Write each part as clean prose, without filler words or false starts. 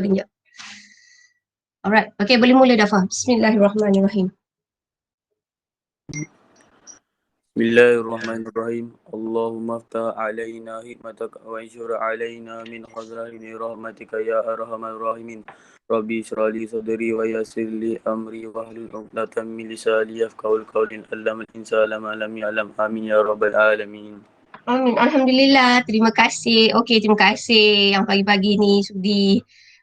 recording. Alright, okay, boleh mula Dafa. Bismillahirrahmanirrahim. Bismillahirrahmanirrahim. Allahumma aftah alaina hikmataka wa anshur alaina min khaza'ini rahmatika ya arhamar rahimin. Rabbi shrah li sadri wa yassir li amri wahlul 'uqdatam min lisani yafqahul qawli. Allamal insana ma lam ya'lam. Amin ya rabbal alamin. Amin. Alhamdulillah. Terima kasih. Okey, terima kasih yang pagi-pagi ni sudi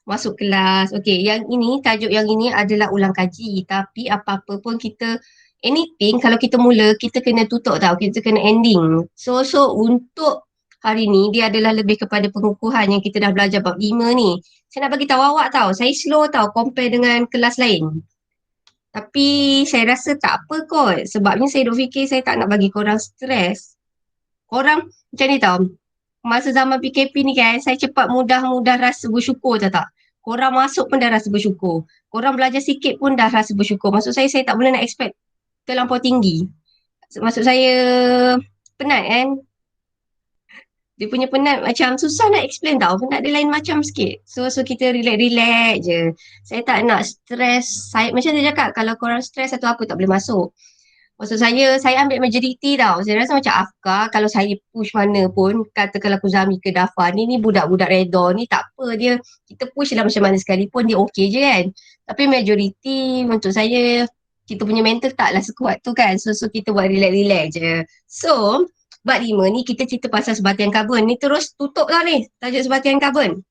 masuk kelas. Okey, yang ini, tajuk yang ini adalah ulang kaji. Tapi apa-apa pun kita, anything, kalau kita mula, kita kena tutup tau. Kita kena ending. So untuk hari ni, dia adalah lebih kepada pengukuhan yang kita dah belajar bab 5 ni. Saya nak bagi tahu awak tau. Saya slow tau compare dengan kelas lain. Tapi saya rasa tak apa kot. Sebabnya saya duk fikir saya tak nak bagi korang stres. Korang macam ni tau. Masa zaman PKP ni kan, saya cepat mudah rasa bersyukur tahu tak? Korang masuk pun dah rasa bersyukur. Korang belajar sikit pun dah rasa bersyukur. Maksud saya tak boleh nak expect terlampau tinggi. Maksud saya penat kan? Dia punya penat macam susah nak explain tau. Penat dia lain macam sikit. So kita relax je. Saya tak nak stress. Macam saya cakap, kalau korang stress atau apa tak boleh masuk. Maksud saya ambil majoriti tau. Saya rasa macam Afkar, kalau saya push mana pun, katakanlah Kuzami ke Dafa, ni budak-budak redha ni tak apa dia. Kita push lah macam mana sekalipun, dia okey je kan. Tapi majoriti untuk saya, kita punya mental taklah sekuat tu kan. So kita buat relax-relax je. So, bab 5 ni kita cerita pasal sebatian karbon. Ni terus tutup tau ni, tajuk sebatian karbon.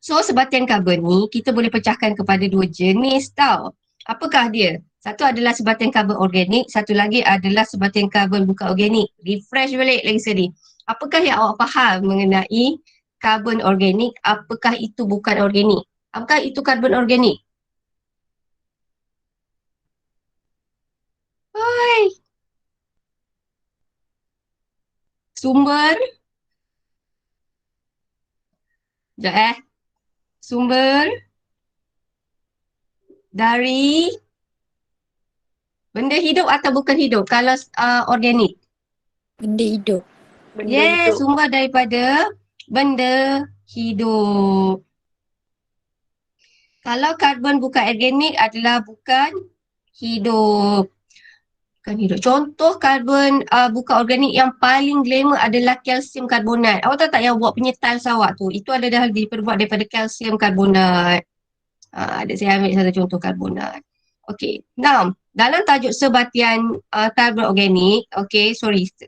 So, sebatian karbon ni kita boleh pecahkan kepada dua jenis tau. Apakah dia? Satu adalah sebatian karbon organik, satu lagi adalah sebatian karbon bukan organik. Refresh balik lagi sekali. Apakah yang awak faham mengenai karbon organik? Apakah itu bukan organik? Apakah itu karbon organik? Hai. Sumber. Sekejap Sumber dari benda hidup atau bukan hidup? Kalau organik. Benda hidup. Yes, sumber daripada benda hidup. Kalau karbon bukan organik adalah bukan hidup. Bukan hidup. Contoh karbon bukan organik yang paling glamour adalah kalsium karbonat. Awak tahu tak yang buat punya tiles awak tu? Itu adalah diperbuat daripada kalsium karbonat. Ada saya ambil satu contoh karbonat. Okey. Now, dalam tajuk sebatian karbon organik,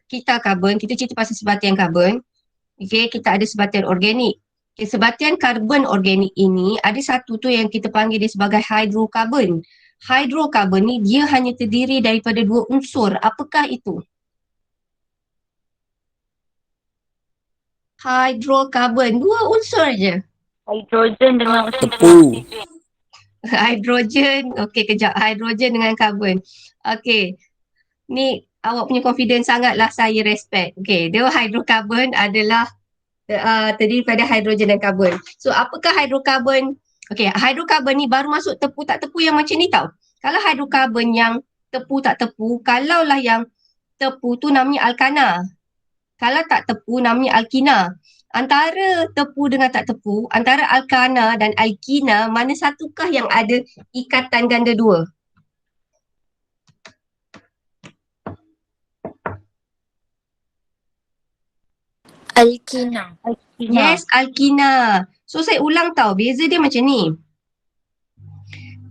kita karbon, kita cerita pasal sebatian karbon. Okey, kita ada sebatian organik. Okay, sebatian karbon organik ini ada satu tu yang kita panggil dia sebagai hidrokarbon. Hidrokarbon ni dia hanya terdiri daripada dua unsur. Apakah itu? Hidrokarbon, dua unsur je. Hidrogen dengan Tepu. Hidrogen, okey kejap. Hidrogen dengan karbon. Okey, ni awak punya confidence sangatlah saya respect. Okey, dia hidrokarbon adalah terdiri pada hidrogen dan karbon. So apakah hidrokarbon? Okey, hidrokarbon ni baru masuk tepu tak tepu yang macam ni tau. Kalau hidrokarbon yang tepu tak tepu, kalaulah yang tepu tu namanya alkana. Kalau tak tepu namanya alkina. Antara tepu dengan tak tepu, antara alkana dan alkina, mana satukah yang ada ikatan ganda dua? alkina. Yes, alkina. So saya ulang tau, beza dia macam ni.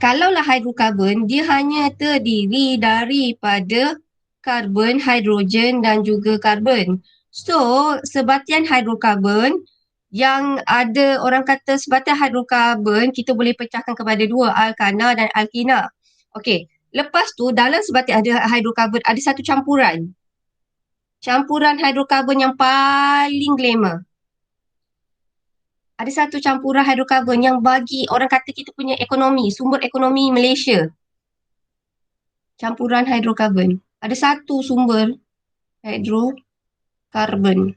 Kalaulah hidrokarbon, dia hanya terdiri daripada karbon, hidrogen dan juga karbon. So, sebatian hidrokarbon yang ada orang kata sebatian hidrokarbon kita boleh pecahkan kepada dua, alkana dan alkina. Okey, lepas tu dalam sebatian hidrokarbon ada satu campuran. Campuran hidrokarbon yang paling glamour. Ada satu campuran hidrokarbon yang bagi orang kata kita punya ekonomi, sumber ekonomi Malaysia. Campuran hidrokarbon. Ada satu sumber hidrokarbon.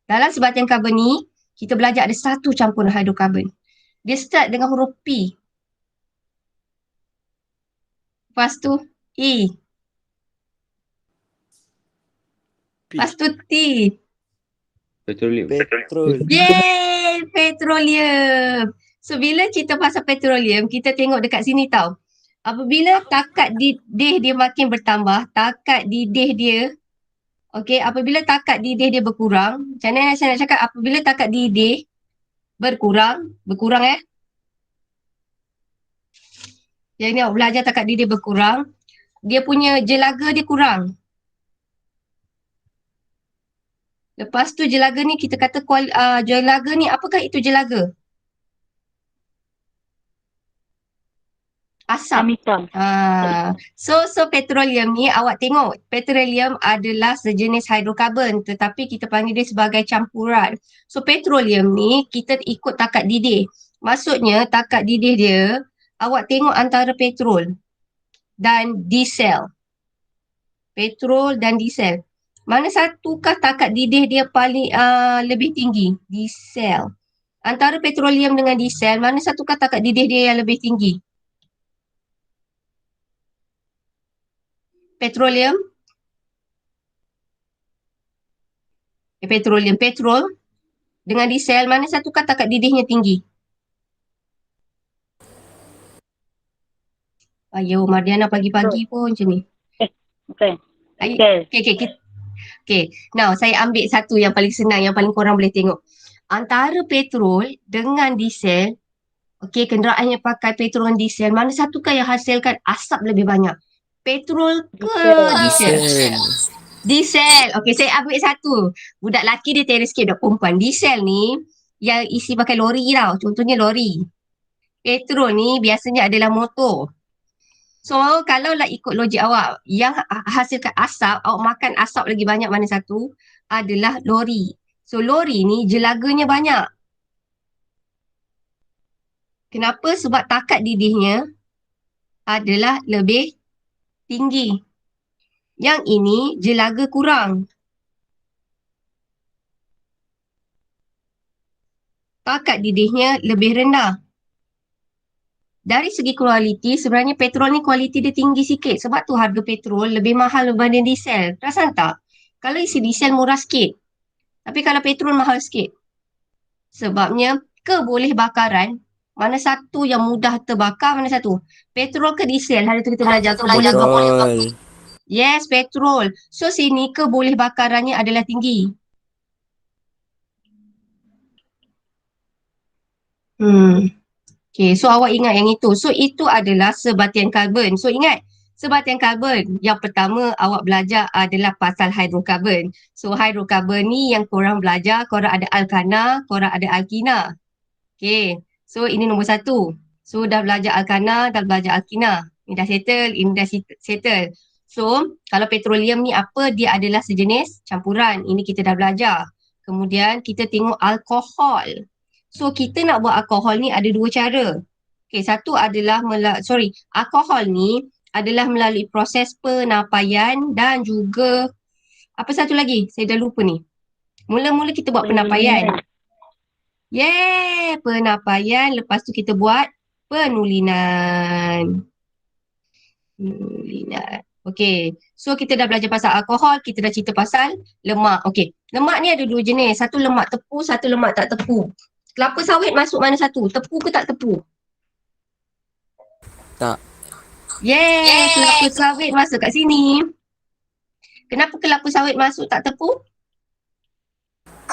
Dalam sebatian karbon ni, kita belajar ada satu campuran hidrokarbon. Dia start dengan huruf P. Lepas tu E. Lepas tu T. Petrol. Yeay! petroleum. So bila cerita pasal petroleum, kita tengok dekat sini tau. Apabila takat didih dia makin bertambah, takat didih dia, okey, apabila takat didih dia berkurang, macam mana saya nak cakap, apabila takat didih berkurang Jadi ni awak belajar takat didih berkurang, dia punya jelaga dia kurang. Lepas tu jelaga ni kita kata jelaga ni, apakah itu jelaga? Asap. Hitam. So petroleum ni awak tengok, petroleum adalah sejenis hidrokarbon tetapi kita panggil dia sebagai campuran. So petroleum ni kita ikut takat didih. Maksudnya takat didih dia, awak tengok antara petrol dan diesel. Petrol dan diesel. Mana satukah takat didih dia paling lebih tinggi? Diesel. Antara petroleum dengan diesel, mana satukah takat didih dia yang lebih tinggi? Petroleum. Petroleum. Petrol dengan diesel, mana satukah takat didihnya tinggi? Ayo, Mardiana pagi-pagi pun macam ni. Okay. Okay. Now, saya ambil satu yang paling senang, yang paling korang boleh tengok. Antara petrol dengan diesel, okay, kenderaan yang pakai petrol dan diesel, mana satukah yang hasilkan asap lebih banyak? Petrol ke diesel? Diesel. Okay, saya ambil satu. Budak lelaki dia terror sikit, budak perempuan. Diesel ni, yang isi pakai lori tau. Contohnya lori. Petrol ni biasanya adalah motor. So, kalau lah ikut logik awak, yang hasilkan asap, awak makan asap lagi banyak mana satu, adalah lori. So, lori ni jelaganya banyak. Kenapa? Sebab takat didihnya adalah lebih tinggi. Yang ini jelaga kurang. Takat didihnya lebih rendah. Dari segi kualiti, sebenarnya petrol ni kualiti dia tinggi sikit. Sebab tu harga petrol lebih mahal berbanding diesel. Perasan tak? Kalau isi diesel murah sikit. Tapi kalau petrol mahal sikit. Sebabnya keboleh bakaran, mana satu yang mudah terbakar, mana satu? Petrol ke diesel? Hari tu kita belajar Petrol. Yes, petrol. So sini keboleh bakarannya adalah tinggi. Okay, so awak ingat yang itu. So itu adalah sebatian karbon. So ingat, sebatian karbon. Yang pertama awak belajar adalah pasal hidrokarbon. So hidrokarbon ni yang korang belajar, korang ada alkana, korang ada alkina. Okay, so ini nombor satu. So dah belajar alkana, dah belajar alkina. Ini dah settle, ini dah settle. So kalau petroleum ni apa? Dia adalah sejenis campuran. Ini kita dah belajar. Kemudian kita tengok alkohol. So kita nak buat alkohol ni ada dua cara. Okay, satu adalah alkohol ni adalah melalui proses penapaian dan juga apa satu lagi? Saya dah lupa ni. Mula-mula kita buat penapaian. Penapaian. Lepas tu kita buat penulinan. Okay. So kita dah belajar pasal alkohol, kita dah cerita pasal lemak. Okay. Lemak ni ada dua jenis. Satu lemak tepu, satu lemak tak tepu. Kelapa sawit masuk mana satu? Tepu ke tak tepu? Tak. Kelapa sawit masuk kat sini. Kenapa kelapa sawit masuk tak tepu?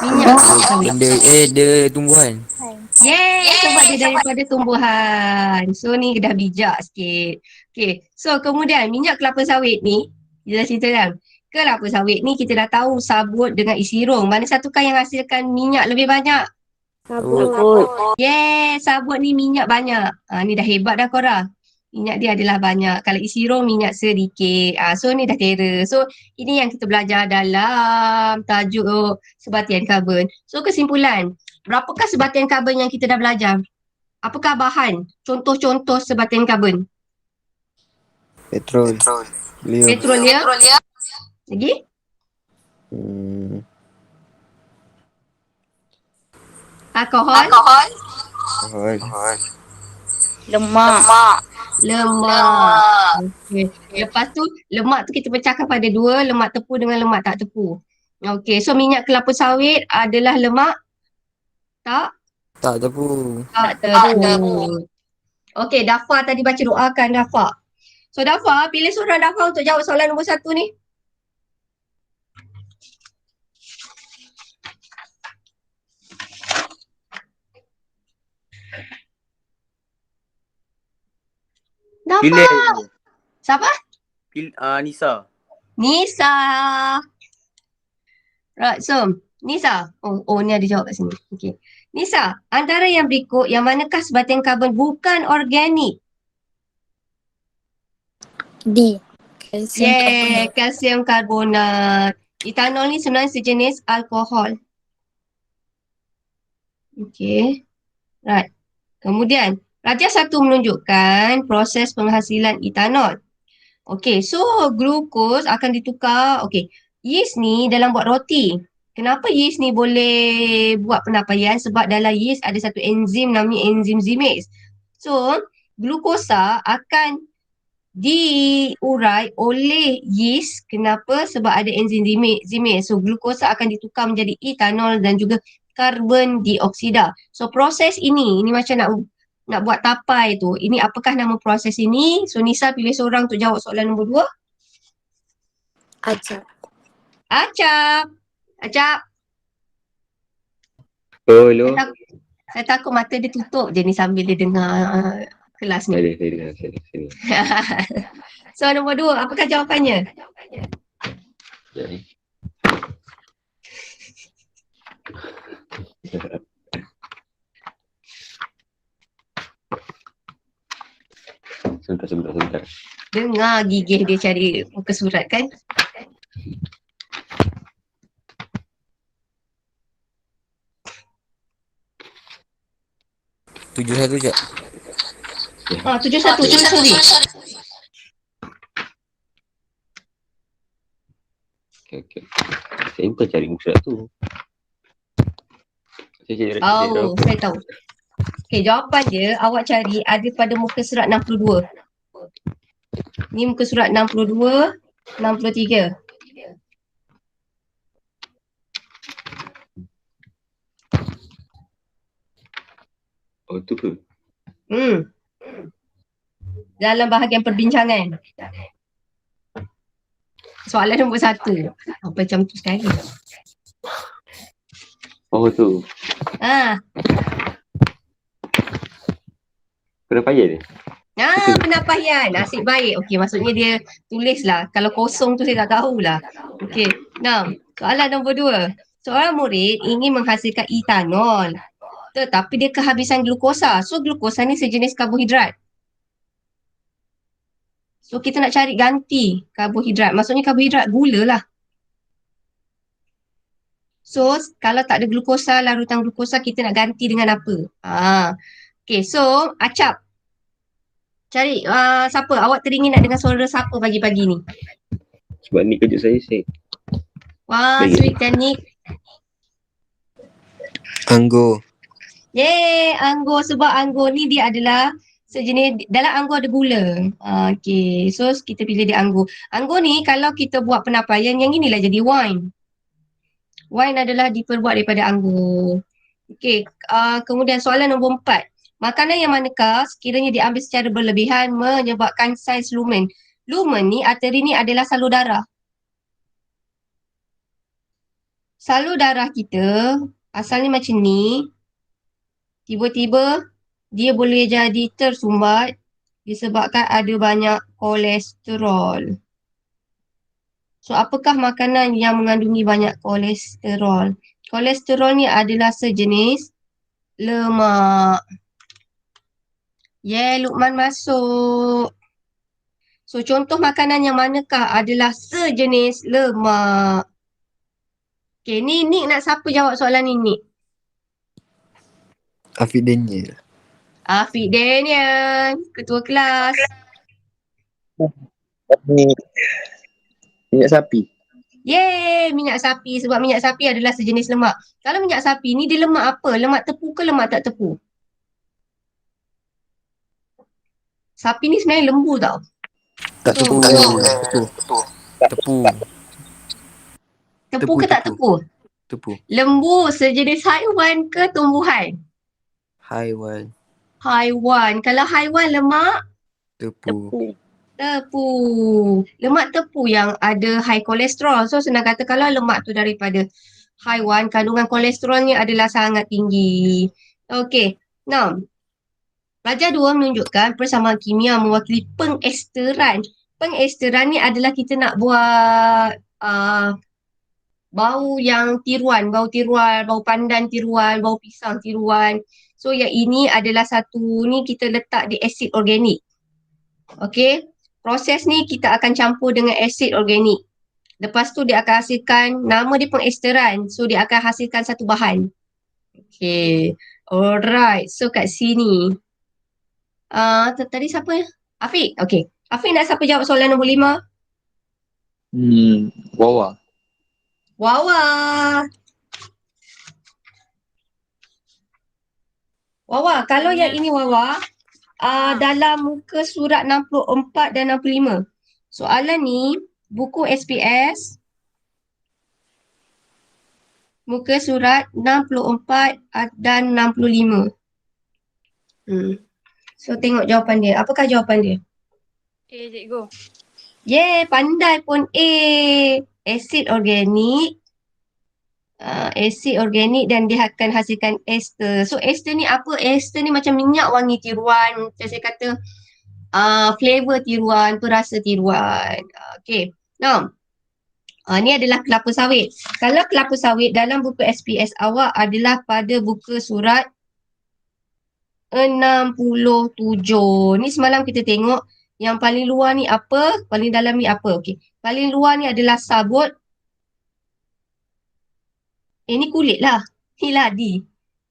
Minyak kelapa sawit. Dia tumbuhan. Sebab dia daripada tumbuhan. So ni dah bijak sikit. Okay, so kemudian minyak kelapa sawit ni, dia dah cerita kan? Kelapa sawit ni kita dah tahu sabut dengan isi rong. Mana satukah yang hasilkan minyak lebih banyak? Sabut. Sabut ni minyak banyak. Ni dah hebat dah korang. Minyak dia adalah banyak. Kalau isi rong minyak sedikit. So ni dah terror. So ini yang kita belajar dalam tajuk sebatian karbon. So kesimpulan, berapakah sebatian karbon yang kita dah belajar? Apakah bahan? Contoh-contoh sebatian karbon. Petrol. Petroleum. Lagi? Alkohol. Lemak. Okay. Lepas tu lemak tu kita pecahkan pada dua, lemak tepu dengan lemak tak tepu. Okay, so minyak kelapa sawit adalah lemak tak Tak tepu. Tak tepu. Okey, Dafa tadi baca doakan Dafa. So Dafa, pilih seorang Dafa untuk jawab soalan nombor 1 ni. Dafa. Pilih. Siapa? Nisa. Nisa. Right, so Nisa. Oh, ni ada jawab kat sini. Okey. Nisa, antara yang berikut, yang manakah sebatang karbon bukan organik? D. Kalsium Kalsium karbonat. Etanol ni sebenarnya sejenis alkohol. Okey. Right. Kemudian, rajah 1 menunjukkan proses penghasilan etanol. Okey, so glukos akan ditukar. Okey, yeast ni dalam buat roti. Kenapa yeast ni boleh buat penapaian? Sebab dalam yeast ada satu enzim namanya enzim Zimase. So, glukosa akan diurai oleh yeast. Kenapa? Sebab ada enzim Zimase. So, glukosa akan ditukar menjadi etanol dan juga karbon dioksida. So, proses ini macam nak buat tapai tu. Ini apakah nama proses ini? So, Nisa pilih seorang untuk jawab soalan nombor 2. Acap. Acap. Hello. Saya takut mata dia tutup je ni sambil dia dengar kelas ni. Sini. So, nombor 2, apakah jawapannya? Jadi. Sebentar. Dengar gigih dia cari muka surat kan? Tujuh satu je. 71. Sorry. Okay. Saya bukan cari muka surat tu. Saya cari Saya tahu. Okay, jawapan dia awak cari ada pada muka surat 62. Ni muka surat 62, 63. Oh, tu ke? Dalam bahagian perbincangan. Soalan nombor 1. Macam tu sekali. Oh, tu. Penapaian dia? Penapaian. Nasib baik. Okey, maksudnya dia tulislah. Kalau kosong tu saya tak tahulah. Okey. Nah, soalan nombor 2. Seorang murid ingin menghasilkan etanol. Tetapi dia kehabisan glukosa. So, glukosa ni sejenis karbohidrat. So, kita nak cari ganti karbohidrat. Maksudnya karbohidrat gula lah. So, kalau tak ada glukosa, larutan glukosa, kita nak ganti dengan apa? Okay, so Acap. Cari siapa? Awak teringin nak dengar suara siapa pagi-pagi ni? Sebab ni kejut saya. Wah, sweet kan Nick? Anggur. Anggur. Sebab anggur ni dia adalah sejenis, dalam anggur ada gula. Okay, so kita pilih dia anggur. Anggur ni kalau kita buat penapaian, yang inilah jadi wine. Wine adalah diperbuat daripada anggur. Okay, kemudian soalan nombor 4. Makanan yang manakah sekiranya diambil secara berlebihan menyebabkan saiz lumen? Lumen ni, arteri ni adalah salur darah. Salur darah kita asalnya macam ni. Tiba-tiba dia boleh jadi tersumbat disebabkan ada banyak kolesterol. So, apakah makanan yang mengandungi banyak kolesterol? Kolesterol ni adalah sejenis lemak. Lukman masuk. So, contoh makanan yang manakah adalah sejenis lemak? Okay, ni Nick nak siapa jawab soalan ni, Nick? Afiq Daniel. Afiq Daniel, ketua kelas. Minyak sapi. Minyak sapi. Sebab minyak sapi adalah sejenis lemak. Kalau minyak sapi ni dia lemak apa? Lemak tepu ke lemak tak tepu? Sapi ni sebenarnya lembu tau. Tak tepu. Tepu ke tak tepu? Tepu. Lembu sejenis haiwan ke tumbuhan? Haiwan. Haiwan. Kalau haiwan lemak, Tepu. tepu. Lemak tepu yang ada high kolesterol. So senang kata kalau lemak tu daripada haiwan, kandungan kolesterolnya adalah sangat tinggi. Okey. Now, pelajar 2 menunjukkan persamaan kimia mewakili pengesteran. Pengesteran ni adalah kita nak buat bau yang tiruan, bau pandan tiruan, bau pisang tiruan. So yang ini adalah satu ni kita letak di asid organik. Okey. Proses ni kita akan campur dengan asid organik. Lepas tu dia akan hasilkan, nama dia pengesteran. So dia akan hasilkan satu bahan. Okay. Alright. So kat sini. Tadi siapa? Afiq. Okay. Afiq nak siapa jawab soalan nombor 5? Wawa. Wawa. Wawa, kalau yang ini Wawa, dalam muka surat 64 dan 65. Soalan ni, buku SPS, muka surat 64 dan 65. So, tengok jawapan dia. Apakah jawapan dia? Cikgu. Pandai pun A. Asid organik. Asid organik dan dia akan hasilkan ester. So, ester ni apa? Ester ni macam minyak wangi tiruan. Macam saya kata, flavor tiruan, perasa tiruan. Okay. Now, ni adalah kelapa sawit. Kalau kelapa sawit dalam buku SPS awak adalah pada buku surat 67. Ni semalam kita tengok yang paling luar ni apa, paling dalam ni apa. Okay. Paling luar ni adalah sabut. Ni kulit lah. Ni ladi.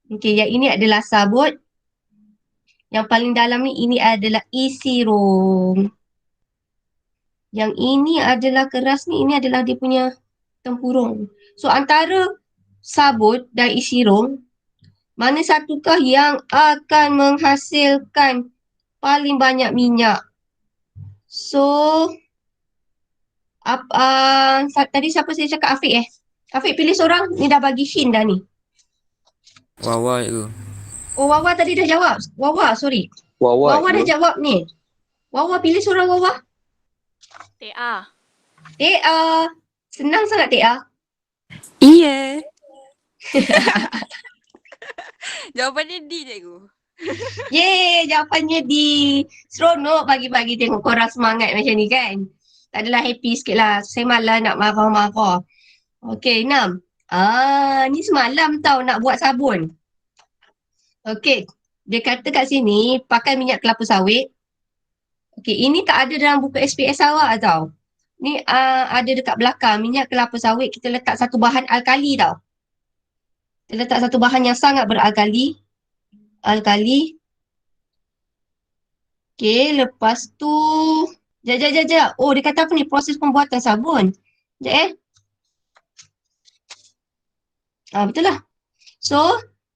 Okay, yang ini adalah sabut. Yang paling dalam ni ini adalah isi rong. Yang ini adalah keras ni, ini adalah dia punya tempurung. So antara sabut dan isi rong, mana satukah yang akan menghasilkan paling banyak minyak? So tadi siapa saya cakap? Afiq Afiq pilih seorang, ni dah bagi hint dah ni. Wawa itu. Oh, Wawa tadi dah jawab. Wawa, sorry. Wawa dah jawab ni. Wawa pilih seorang Wawa. TA. TA. Senang sangat TA. Iya. Jawapannya D, cikgu. Jawapannya di seronok pagi-pagi tengok korang semangat macam ni kan. Tak adalah happy sikit lah. Saya malah nak marah-marah. Okay, 6. Ni semalam tau nak buat sabun. Okay, dia kata kat sini pakai minyak kelapa sawit. Okay, ini tak ada dalam buku SPS awak tau. Ni ada dekat belakang. Minyak kelapa sawit kita letak satu bahan alkali tau. Kita letak satu bahan yang sangat beralkali. Alkali. Okay, lepas tu Jap. Oh, dia kata apa ni? Proses pembuatan sabun. Sekejap betul lah. So,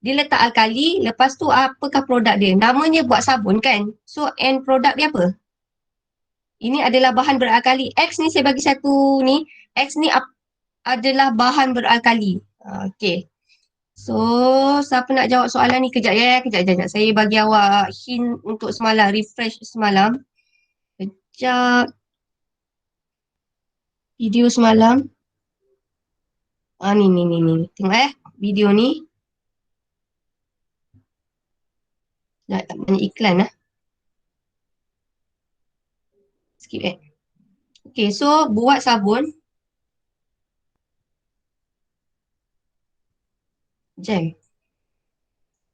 dia letak alkali. Lepas tu apakah produk dia? Namanya buat sabun kan? So, end produk dia apa? Ini adalah bahan beralkali. X ni saya bagi satu ni. X ni adalah bahan beralkali. Okay. So, siapa nak jawab soalan ni? Kejap. Saya bagi awak hint untuk semalam. Refresh semalam. Kejap. Video semalam. Ni. Tengok video ni. Tak banyak iklan lah. Skip Okay, so buat sabun. Jam.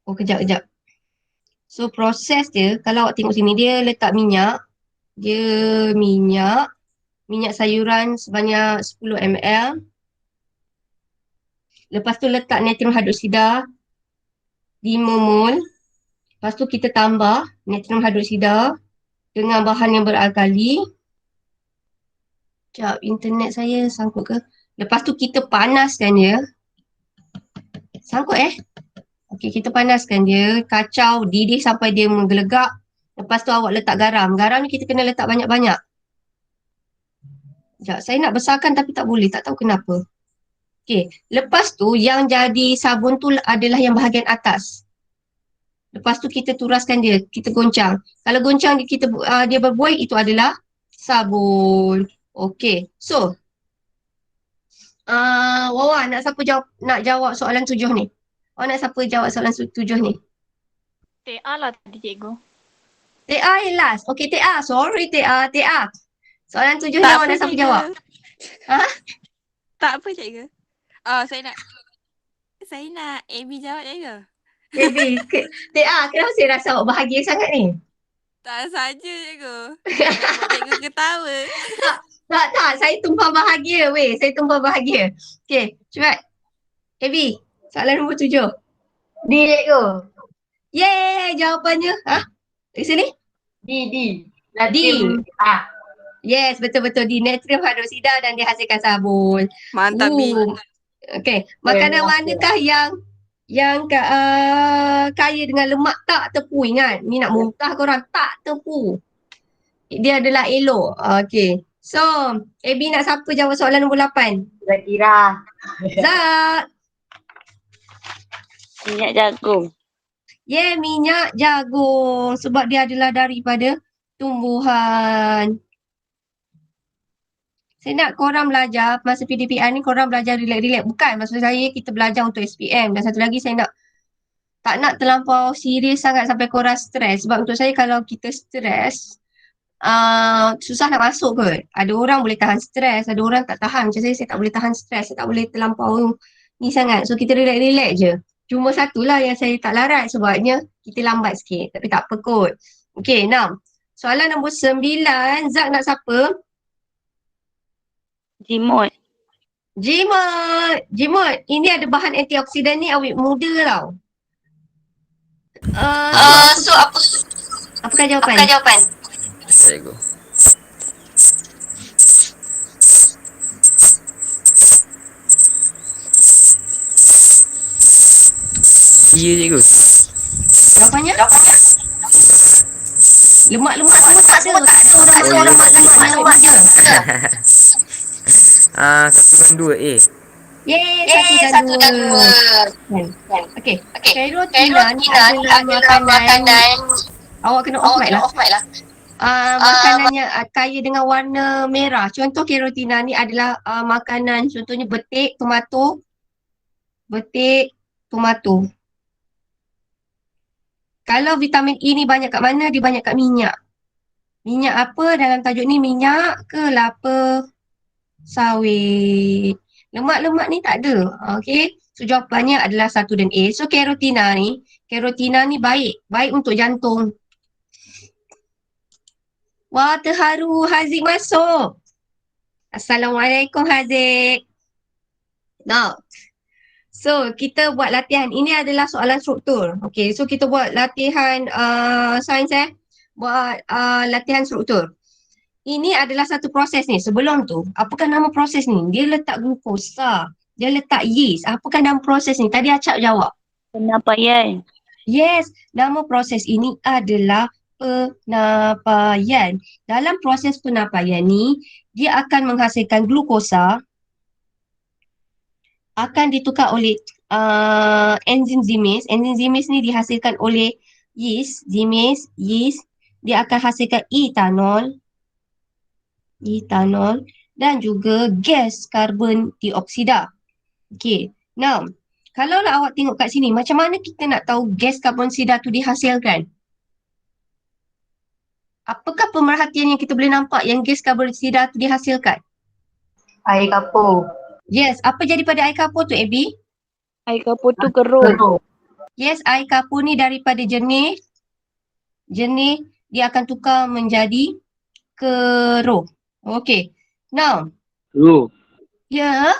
Oh, kejap. So, proses dia, kalau awak tengok sini, dia letak minyak. Dia minyak sayuran sebanyak 10 ml. Lepas tu letak natrium hidroksida 5 mol. Lepas tu kita tambah natrium hidroksida dengan bahan yang beralkali. Sekejap, internet saya sangkut ke? Lepas tu kita panaskan dia. Sangkut Okey, kita panaskan dia. Kacau, didih sampai dia menggelegak. Lepas tu awak letak garam. Garam ni kita kena letak banyak-banyak. Sekejap, saya nak besarkan tapi tak boleh. Tak tahu kenapa. Okey, lepas tu yang jadi sabun tu adalah yang bahagian atas. Lepas tu kita turaskan dia, kita goncang. Kalau goncang dia berbuih, itu adalah sabun. Okey. So, Wawa nak jawab soalan 7 ni. Nak siapa jawab soalan 7 ni? TA lah tadi cikgu. TA yang last. Okey, TA. Sorry, TA. TA. Soalan 7 ni Tak awak apa nak siapa cikgu. jawab? Ha? Tak apa cikgu. Saya nak AB jawab cikgu. Baby, TA, kenapa saya rasa awak bahagia sangat ni? Tak saja cikgu. Nak buat cikgu ketawa. Tak, saya tumpah bahagia weh. Saya tumpah bahagia. Okey, cepat. AB, soalan nombor 7. D cikgu. Yeay, jawapannya. Di sini? D. Natrium. Yes, betul-betul. Di natrium hidroksida dan dihasilkan sabun. Mantap B. Okey, makanan manakah yang kaya dengan lemak tak tepu? Ingat, ni nak muntah korang, tak tepu. Dia adalah elok. Okey. So, AB nak siapa jawab soalan nombor 8? Zakira. Zak. Minyak jagung. Minyak jagung. Sebab dia adalah daripada tumbuhan. Saya nak korang belajar, masa PDPR ni korang belajar relax-relax. Bukan, maksud saya kita belajar untuk SPM. Dan satu lagi saya tak nak terlampau serius sangat sampai korang stres. Sebab untuk saya kalau kita stres, susah nak masuk ke. Ada orang boleh tahan stres, ada orang tak tahan. Macam saya tak boleh tahan stres, saya tak boleh terlampau ni sangat. So kita relax-relax je. Cuma satulah yang saya tak larat sebabnya kita lambat sikit. Tapi tak apa kot. Okay, now. Soalan nombor 9, Zak nak siapa? Jimut. Jimut. Ini ada bahan antioksidan ni awet muda tau. So apakah jawapan? Cikgu. Iya cikgu. Jawapannya? Lemak-lemak semua tak ada. Orang lemak je. 1 dan 2 A. Yeay, 1 dan 2. Okey. Carotina ni adalah makanan. Awak kena off mic lah. Makanannya kaya dengan warna merah. Contoh carotina ni adalah makanan, contohnya betik, tomato. Kalau vitamin E ni banyak kat mana? Dia banyak kat minyak. Minyak apa dalam tajuk ni? Minyak kelapa sawit. Lemak-lemak ni tak ada. Okay. So jawapannya adalah 1 dan A. So carotina ni baik. Baik untuk jantung. Wah, terharu. Haziq masuk. Assalamualaikum Haziq. Now, so kita buat latihan. Ini adalah soalan struktur. Okay, so kita buat latihan sains buat latihan struktur. Ini adalah satu proses ni. Sebelum tu, apakah nama proses ni? Dia letak glukosa, dia letak yeast. Apakah nama proses ni? Tadi Acap jawab. Penapaian. Yes, nama proses ini adalah penapaian. Dalam proses penapaian ni, dia akan menghasilkan glukosa, akan ditukar oleh enzim zimis. Enzim zimis ni dihasilkan oleh yeast. Dia akan hasilkan etanol dan juga gas karbon dioksida. Okay, now kalaulah awak tengok kat sini, macam mana kita nak tahu gas karbon dioksida tu dihasilkan? Apakah pemerhatian yang kita boleh nampak yang gas karbon dioksida tu dihasilkan? Air kapur. Yes, apa jadi pada air kapur tu, Abby? Air kapur tu keruh. Yes, air kapur ni daripada jernih, dia akan tukar menjadi keruh. Okay, now. Ya.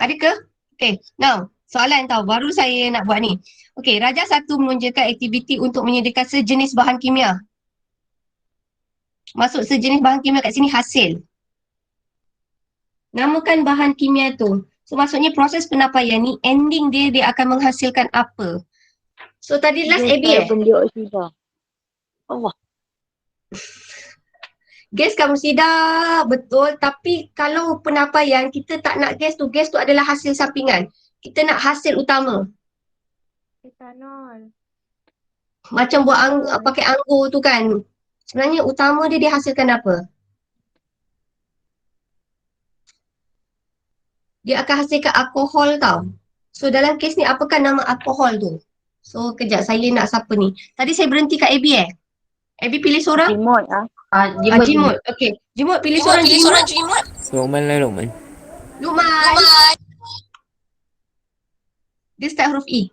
Ada ke? Okay, now. Soalan tau, baru saya nak buat ni. Okay, Raja 1 menunjukkan aktiviti untuk menyediakan sejenis bahan kimia. Masuk sejenis bahan kimia kat sini hasil. Namakan bahan kimia tu. So maksudnya proses penapaian ni, ending dia akan menghasilkan apa? So tadi last AB Karbon dioksida. Allah. gas karbon dioksida betul, tapi kalau penapaian kita tak nak gas tu adalah hasil sampingan. Kita nak hasil utama. Etanol. Macam pakai anggur tu kan. Sebenarnya utama dia hasilkan apa? Dia akan hasilkan alkohol tau. So dalam kes ni apakah nama alkohol tu? So kejap saya nak siapa ni? Tadi saya berhenti kat AB AB pilih seorang? Jimut ah. Jimut. Okey. Jimut pilih seorang Jimut. Lokman lah Lokman. Luqman. Dia start huruf E.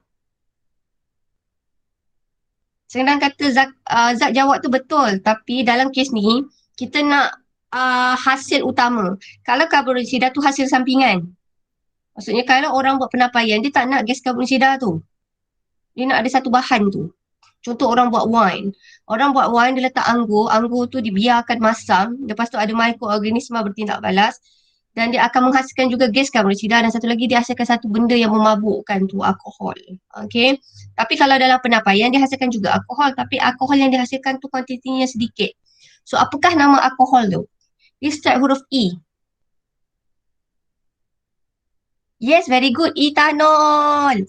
Senang kata Zak jawab tu betul. Tapi dalam kes ni, kita nak hasil utama. Kalau karbon dioksida tu hasil sampingan. Maksudnya kalau orang buat penapaian, dia tak nak gas karbon dioksida tu. Dia nak ada satu bahan tu. Contoh orang buat wine. Orang buat wine, dia letak anggur tu dibiarkan masam. Lepas tu ada mikroorganisma bertindak balas. Dan dia akan menghasilkan juga gas karbon dioksida dan satu lagi dia hasilkan satu benda yang memabukkan tu, alkohol. Okay. Tapi kalau dalam penapaian dia hasilkan juga alkohol, tapi alkohol yang dihasilkan tu kuantitinya sedikit. So apakah nama alkohol tu? Dia start huruf E. Yes, very good. Etanol.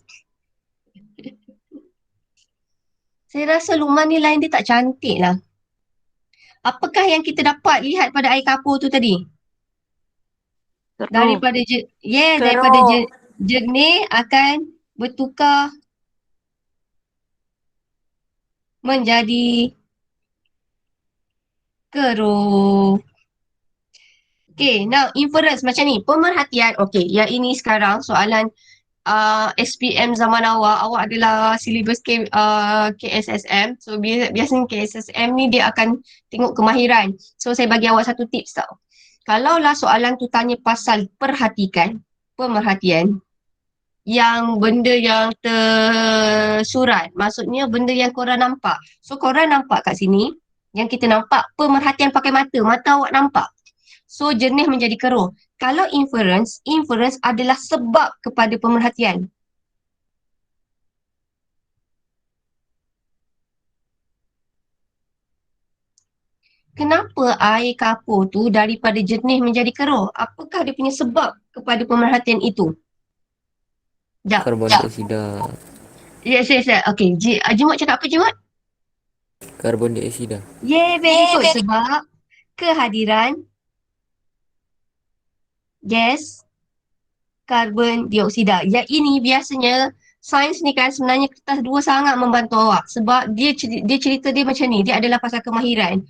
Saya rasa Luqman ni line dia tak cantik lah. Apakah yang kita dapat lihat pada air kapur tu tadi? Keruh. Daripada jernih akan bertukar menjadi keruh. Okay, now inference macam ni. Pemerhatian, okay, yang ini sekarang soalan SPM zaman awak adalah silibus KSSM. So biasanya KSSM ni dia akan tengok kemahiran. So saya bagi awak satu tips tau. Kalaulah soalan tu tanya pasal pemerhatian, yang benda yang tersurat, maksudnya benda yang korang nampak. So korang nampak kat sini, yang kita nampak pemerhatian pakai mata awak nampak. So jernih menjadi keruh. Kalau inference adalah sebab kepada pemerhatian. Kenapa air kapur tu daripada jernih menjadi keruh? Apakah dia punya sebab kepada pemerhatian itu? Karbon dioksida. Yes. Okay, Jimut cakap apa Jimut? Karbon dioksida. Yeah, very good. Sebab kehadiran gas karbon dioksida. Yang ini biasanya sains ni kan sebenarnya kertas 2 sangat membantu awak. Sebab dia cerita dia macam ni. Dia adalah pasal kemahiran.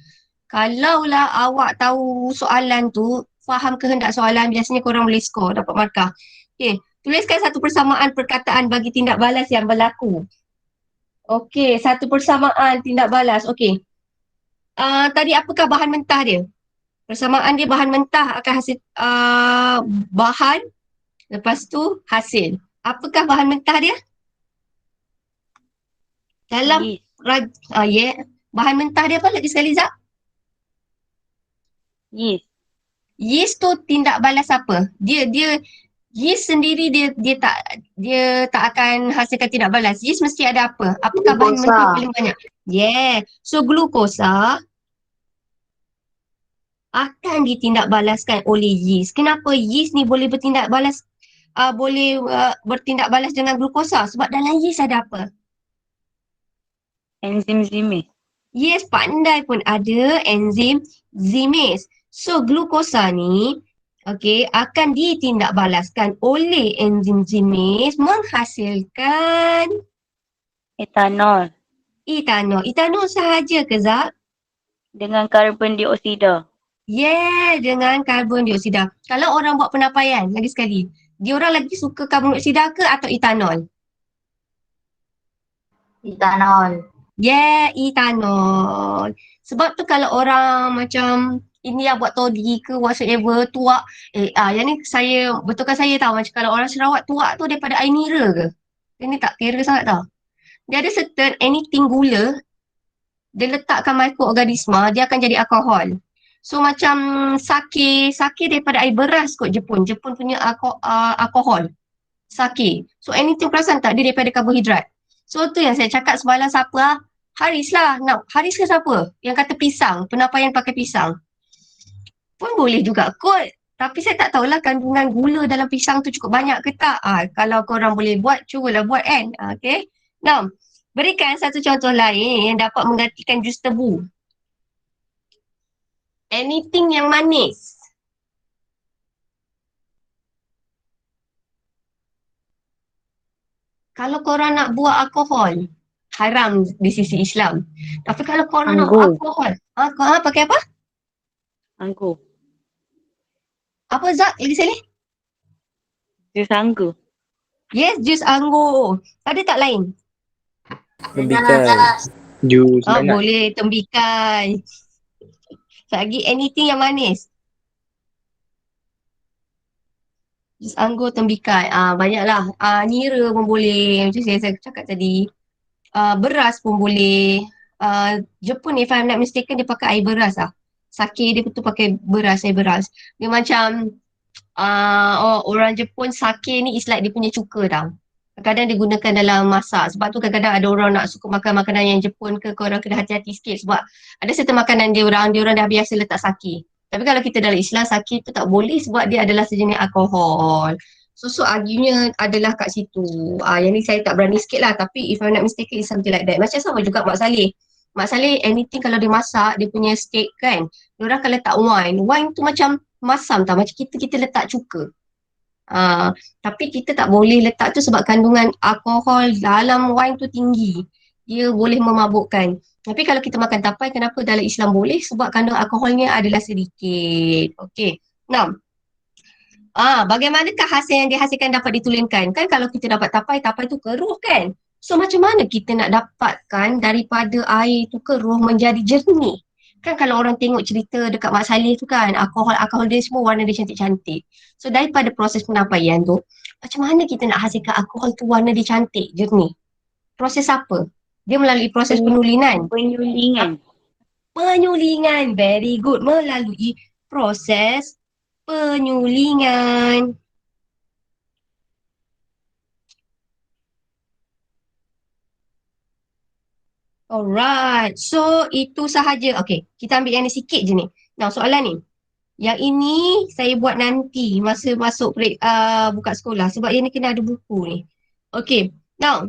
Kalaulah awak tahu soalan tu, faham kehendak soalan, biasanya korang boleh skor, dapat markah. Okay, tuliskan satu persamaan perkataan bagi tindak balas yang berlaku. Okay, satu persamaan tindak balas. Okay. Tadi apakah bahan mentah dia? Persamaan dia bahan mentah akan hasil bahan, lepas tu hasil. Apakah bahan mentah dia? Dalam bahan mentah dia apa lagi sekali Zak? Yeast tu tindak balas apa? Dia yeast sendiri dia tak akan hasilkan tindak balas. Yeast mesti ada apa? Apakah bahan mentah paling banyak? Yeah. So glukosa akan ditindak balaskan oleh yeast. Kenapa yeast ni boleh bertindak balas bertindak balas dengan glukosa? Sebab dalam yeast ada apa? Enzim zimis. Yes, pandai pun, ada enzim zimis. So glukosa ni akan ditindak balaskan oleh enzim zimis menghasilkan Etanol. Etanol sahaja ke Zak? Dengan karbon dioksida. Yeah, dengan karbon dioksida. Kalau orang buat penapaian, lagi sekali, dia orang lagi suka karbon dioksida ke atau etanol? Etanol. Yeah, etanol. Sebab tu kalau orang macam ini yang buat toddy ke whatsoever, tuak. Yang ni betulkan saya tahu macam kalau orang Sarawak tuak tu daripada air nira ke? Ini tak kira sangat tau. Dia ada certain anything gula, dia letakkan mikroorganisma, dia akan jadi alkohol. So macam sake daripada air beras kot Jepun. Jepun punya alkohol. Sake. So anything perasan tak? Dia daripada karbohidrat. So tu yang saya cakap semalam siapa? Haris lah. Haris ke siapa? Yang kata pisang. Penapaian pakai pisang. pun boleh juga kot. Tapi saya tak tahulah kandungan gula dalam pisang tu cukup banyak ke tak. Kalau korang boleh buat, cubalah buat kan. Okay. Now, berikan satu contoh lain yang dapat menggantikan jus tebu. Anything yang manis. Kalau korang nak buat alkohol, haram di sisi Islam. Tapi kalau korang nak buat Anggur. alkohol, korang pakai apa? Anggur. Apa Zak? Lagi sekali? Jus anggur. Yes, jus anggur. Ada tak lain? Tembikai. Jus Boleh tembikai. Lagi anything yang manis. Jus anggur tembikai. Banyaklah. Nira pun boleh. Macam saya cakap tadi. Beras pun boleh. Jepun if I'm not mistaken dia pakai air beras lah. Sake dia betul pakai beras, air beras. Dia macam orang Jepun sake ni is like dia punya cuka tau. Kadang-kadang dia gunakan dalam masak. Sebab tu kadang-kadang ada orang nak suka makan makanan yang Jepun ke, korang kena hati-hati sikit. Sebab ada certain makanan dia orang dah biasa letak sake. Tapi kalau kita dalam Islam, sake tu tak boleh sebab dia adalah sejenis alkohol. So argunya adalah kat situ. Yang ni saya tak berani sikit lah. Tapi if I'm not mistaken, it's something like that. Macam sama juga Mak Saleh. Mak Saleh anything kalau dia masak, dia punya steak kan, dia orang akan letak wine. Wine tu macam masam tau. Macam kita letak cuka. Tapi kita tak boleh letak tu sebab kandungan alkohol dalam wine tu tinggi. Dia boleh memabukkan. Tapi kalau kita makan tapai, kenapa dalam Islam boleh? Sebab kandungan alkoholnya adalah sedikit. Okay. Now, bagaimanakah hasil yang dihasilkan dapat ditulenkan? Kan kalau kita dapat tapai tu keruh kan? So macam mana kita nak dapatkan daripada air tu keruh menjadi jernih? Kan kalau orang tengok cerita dekat Mak Saleh tu kan, alkohol dia semua warna dia cantik-cantik. So daripada proses penapaian tu, macam mana kita nak hasilkan alkohol tu warna dia cantik, jernih? Proses apa? Dia melalui proses penulinan. Penyulingan, very good. Melalui proses penyulingan. Alright, so itu sahaja. Okay, kita ambil yang ni sikit je ni. Now soalan ni, yang ini saya buat nanti masa masuk break buka sekolah sebab yang ni kena ada buku ni. Okay, now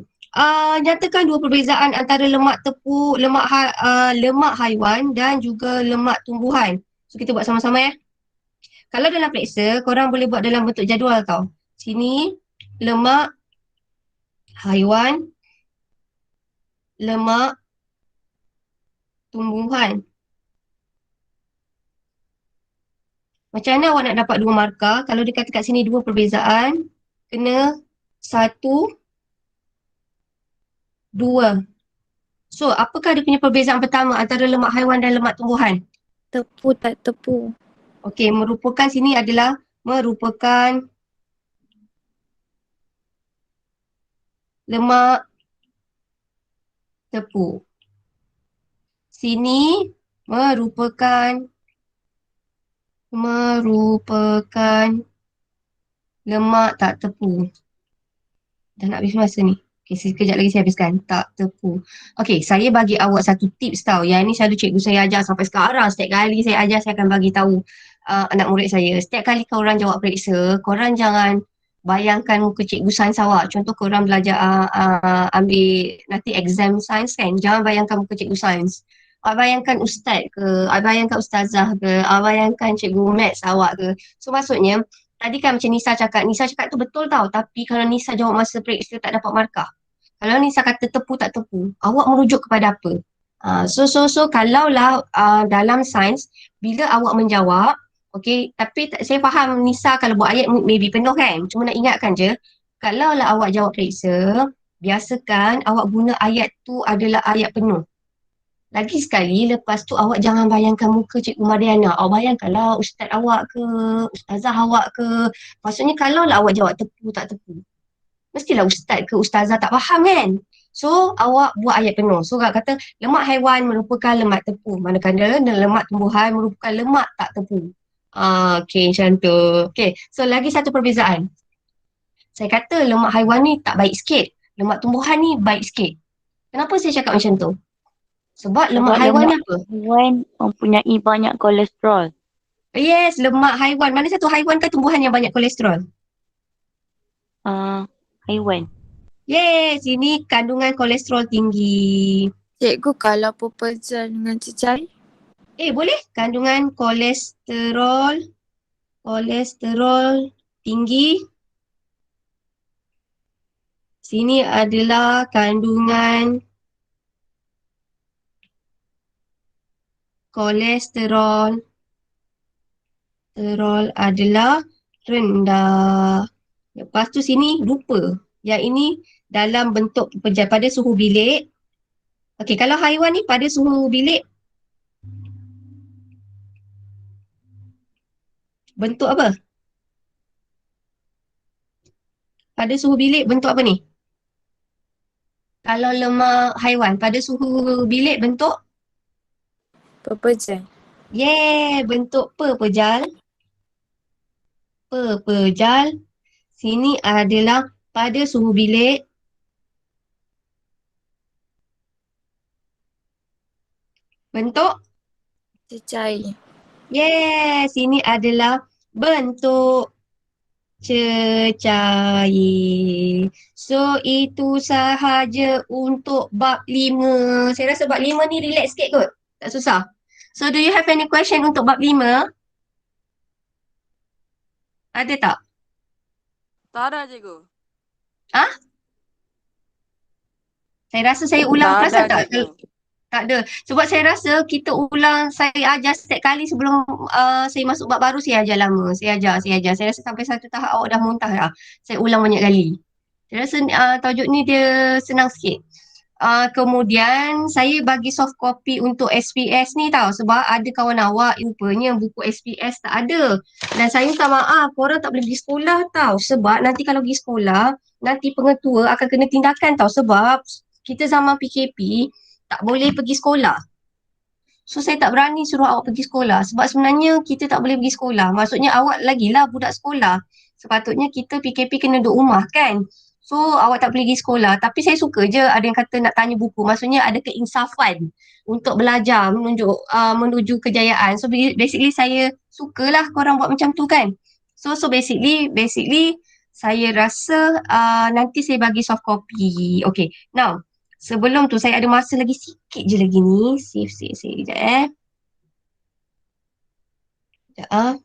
nyatakan dua perbezaan antara lemak tepung, lemak haiwan dan juga lemak tumbuhan. So kita buat sama-sama ya. Kalau dalam periksa, korang boleh buat dalam bentuk jadual tau. Sini lemak haiwan, lemak tumbuhan. Macam mana awak nak dapat dua markah? Kalau dia kata kat sini dua perbezaan, kena 1, 2. So, apakah dia punya perbezaan pertama antara lemak haiwan dan lemak tumbuhan? Tepu tak tepu. Okey, merupakan sini adalah merupakan lemak tepu. Sini merupakan lemak tak tepu. Dah nak habis masa ni. Okay, sekejap lagi saya habiskan. Tak tepu. Okay, saya bagi awak satu tips tau. Yang ni selalu cikgu saya ajar sampai sekarang. Setiap kali saya ajar, saya akan bagi tahu anak murid saya. Setiap kali korang jawab periksa, korang jangan bayangkan muka cikgu sains awak. Contoh korang belajar ambil nanti exam sains kan. Jangan bayangkan muka cikgu sains. Awak bayangkan ustaz ke, awak bayangkan ustazah ke, awak bayangkan cikgu maths awak ke. So maksudnya, tadi kan macam Nisa cakap tu betul tau. Tapi kalau Nisa jawab masa periksa tak dapat markah. Kalau Nisa kata tepu tak tepu, awak merujuk kepada apa? So kalaulah dalam sains, bila awak menjawab, okay, tapi saya faham Nisa kalau buat ayat maybe penuh kan. Cuma nak ingatkan je, kalaulah awak jawab periksa, biasakan awak guna ayat tu adalah ayat penuh. Lagi sekali, lepas tu awak jangan bayangkan muka Cikgu Mariana. Awak bayangkanlah ustaz awak ke, ustazah awak ke. Maksudnya kalau lah awak jawab tepu tak tepu, mestilah ustaz ke ustazah tak faham kan. So awak buat ayat penuh. So awak kata lemak haiwan merupakan lemak tepu, manakala lemak tumbuhan merupakan lemak tak tepu. Okay, macam tu. Okay, so lagi satu perbezaan. Saya kata lemak haiwan ni tak baik sikit, lemak tumbuhan ni baik sikit. Kenapa saya cakap macam tu? Sebab lemak haiwan ni apa? Haiwan mempunyai banyak kolesterol. Yes, lemak haiwan. Mana satu haiwan ke tumbuhan yang banyak kolesterol? Haiwan. Yes, ini kandungan kolesterol tinggi. Cikgu, kalau purple gel dengan cecair? Boleh. Kandungan kolesterol tinggi. Sini adalah kandungan kolesterol adalah rendah. Lepas tu sini rupa. Yang ini dalam bentuk pada suhu bilik. Okey, kalau haiwan ni pada suhu bilik bentuk apa? Pada suhu bilik bentuk apa ni? Kalau lemak haiwan pada suhu bilik bentuk? Purple gel. Bentuk pepejal. Sini adalah pada suhu bilik bentuk? Cecair. Sini adalah bentuk cecair. So, itu sahaja untuk bab 5. Saya rasa bab 5 ni relax sikit kot. Tak susah. So, do you have any question untuk bab 5? Ada tak? Tak ada cikgu. Saya rasa saya ulang, Tak perasan ada tak? cikgu. Tak ada. Sebab saya rasa kita ulang, saya ajar setiap kali sebelum saya masuk bab baru, saya ajar lama. Saya ajar. Saya rasa sampai satu tahap awak dah muntah dah. Saya ulang banyak kali. Saya rasa tajuk ni dia senang sikit. Kemudian saya bagi soft copy untuk SPS ni tau. Sebab ada kawan awak rupanya buku SPS tak ada. Dan saya minta maaf, korang tak boleh pergi sekolah tau. Sebab nanti kalau pergi sekolah, nanti pengetua akan kena tindakan tau. Sebab kita zaman PKP, tak boleh pergi sekolah. So saya tak berani suruh awak pergi sekolah sebab sebenarnya kita tak boleh pergi sekolah. Maksudnya awak lagilah budak sekolah. Sepatutnya kita PKP kena duduk rumah kan. So awak tak boleh pergi sekolah. Tapi saya suka je ada yang kata nak tanya buku. Maksudnya ada keinsafan untuk belajar menuju kejayaan. So basically saya sukalah korang buat macam tu kan. So basically saya rasa nanti saya bagi soft copy. Okay, now sebelum tu saya ada masa lagi sikit je lagi ni. Save sekejap Sekejap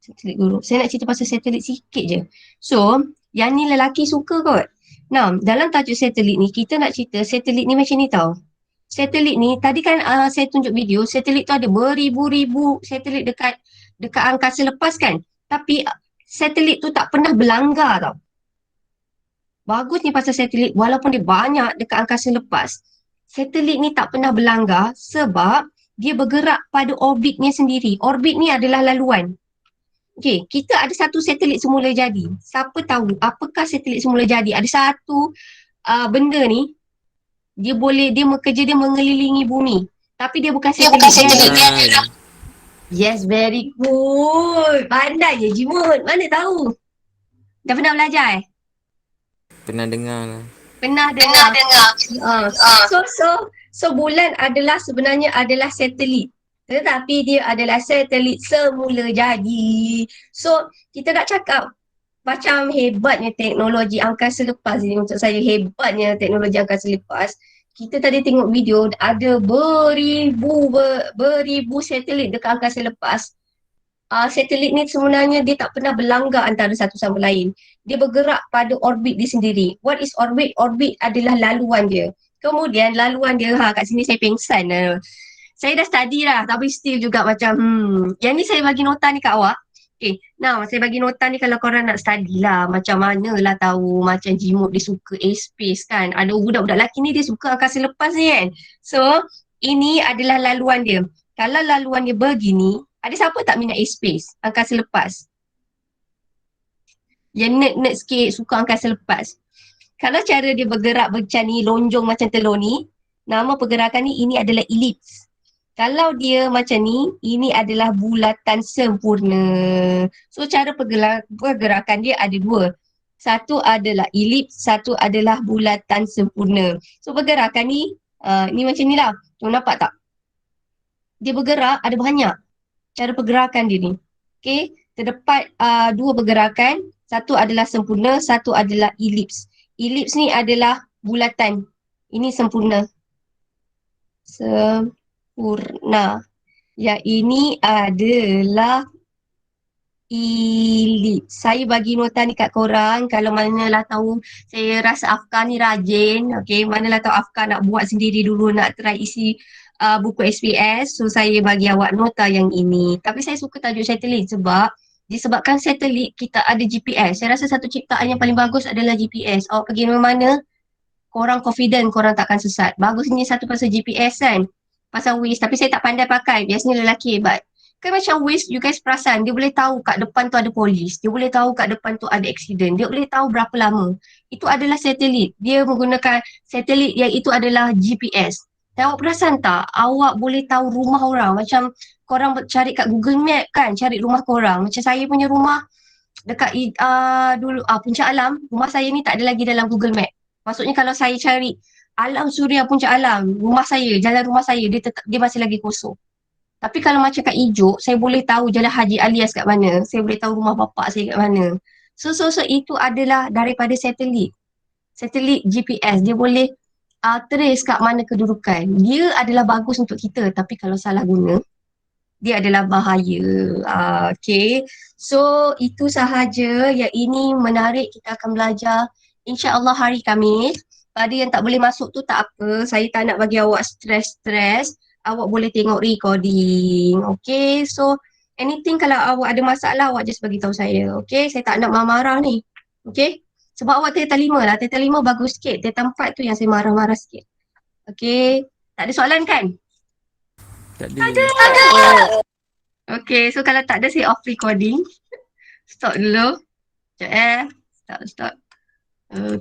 Satelit guru. Saya nak cerita pasal satelit sikit je. So, yang ni lelaki suka kot. Now, dalam tajuk satelit ni, kita nak cerita satelit ni macam ni tau. Satelit ni, tadi kan saya tunjuk video, satelit tu ada beribu-ribu satelit dekat angkasa lepas kan. Tapi satelit tu tak pernah berlanggar tau. Bagusnya pasal satelit, walaupun dia banyak dekat angkasa lepas, satelit ni tak pernah berlanggar sebab dia bergerak pada orbitnya sendiri. Orbit ni adalah laluan. Okey, kita ada satu satelit semula jadi. Siapa tahu apakah satelit semula jadi? Ada satu benda ni, dia mengelilingi bumi. Tapi dia bukan satelit. Yes, very good. Pandai je Jimut. Mana tahu? Dah pernah belajar Pernah dengar lah. Pernah dengar. So bulan sebenarnya adalah satelit. Tetapi dia adalah satelit semula jadi. So kita nak cakap macam hebatnya teknologi angkasa lepas ni untuk saya. Hebatnya teknologi angkasa lepas. Kita tadi tengok video ada beribu satelit dekat angkasa lepas. Satelit ni sebenarnya dia tak pernah berlanggar antara satu sama lain. Dia bergerak pada orbit dia sendiri. What is orbit? Orbit adalah laluan dia. Kemudian laluan dia, kat sini saya pengsan. Saya dah study dah tapi still juga macam yang ni saya bagi nota ni kat awak. Okay, now saya bagi nota ni kalau korang nak study lah. Macam mana lah tahu macam Jimut dia suka space kan. Ada budak-budak lelaki ni dia suka angkasa lepas ni kan. So, ini adalah laluan dia. Kalau laluan dia begini, ada siapa tak minat space, angkasa lepas? Yang nerd-nerd sikit suka angkasa lepas. Kalau cara dia bergerak macam ni, lonjong macam telur ni, nama pergerakan ni ini adalah ellipse. Kalau dia macam ni, ini adalah bulatan sempurna. So cara pergerakan dia ada dua. Satu adalah ellipse, satu adalah bulatan sempurna. So pergerakan ni, ni macam ni lah. Nampak tak? Dia bergerak ada banyak. cara pergerakan dia ni. Okay, terdapat dua pergerakan. Satu adalah sempurna, satu adalah elips. Elips ni adalah bulatan. Ini sempurna. Sempurna. Yang ini adalah elips. Saya bagi nota ni kat korang. Kalau manalah tahu, saya rasa Afkar ni rajin. Okay, manalah tahu Afkar nak buat sendiri dulu, nak try isi buku SPS. So, saya bagi awak nota yang ini. Tapi saya suka tajuk satelit sebab disebabkan satelit kita ada GPS. Saya rasa satu ciptaan yang paling bagus adalah GPS. Awak pergi mana-mana, korang confident korang takkan sesat. Bagusnya satu pasal GPS kan. Pasal Waze. Tapi saya tak pandai pakai. Biasanya lelaki hebat. Kan macam Waze, you guys perasan. Dia boleh tahu kat depan tu ada polis. Dia boleh tahu kat depan tu ada accident. Dia boleh tahu berapa lama. Itu adalah satelit. Dia menggunakan satelit yang itu adalah GPS. Dan awak perasan tak? Awak boleh tahu rumah orang. Macam korang cari kat Google Map kan, cari rumah korang. Macam saya punya rumah dekat dulu Puncak Alam, rumah saya ni tak ada lagi dalam Google Map. Maksudnya kalau saya cari Alam Suria Puncak Alam, rumah saya, jalan rumah saya, dia masih lagi kosong. Tapi kalau macam kat Ijuk, saya boleh tahu Jalan Haji Alias kat mana. Saya boleh tahu rumah bapak saya kat mana. So itu adalah daripada satelit. Satelit GPS, dia boleh trace kat mana kedudukan. Dia adalah bagus untuk kita, tapi kalau salah guna, dia adalah bahaya. Okay. So, itu sahaja. Yang ini menarik. Kita akan belajar insya-Allah hari Khamis. Pada yang tak boleh masuk tu tak apa. Saya tak nak bagi awak stres-stres. Awak boleh tengok recording. Okay. So, anything kalau awak ada masalah, awak just bagi tahu saya. Okay. Saya tak nak marah-marah ni. Okay. Sebab awak Teta 5 lah. Teta 5 bagus sikit. Teta 4 tu yang saya marah-marah sikit. Okay. Tak ada soalan kan? Tak ada. Okay, so kalau tak ada, saya off recording. Stop dulu. Sekejap Stop. Okay.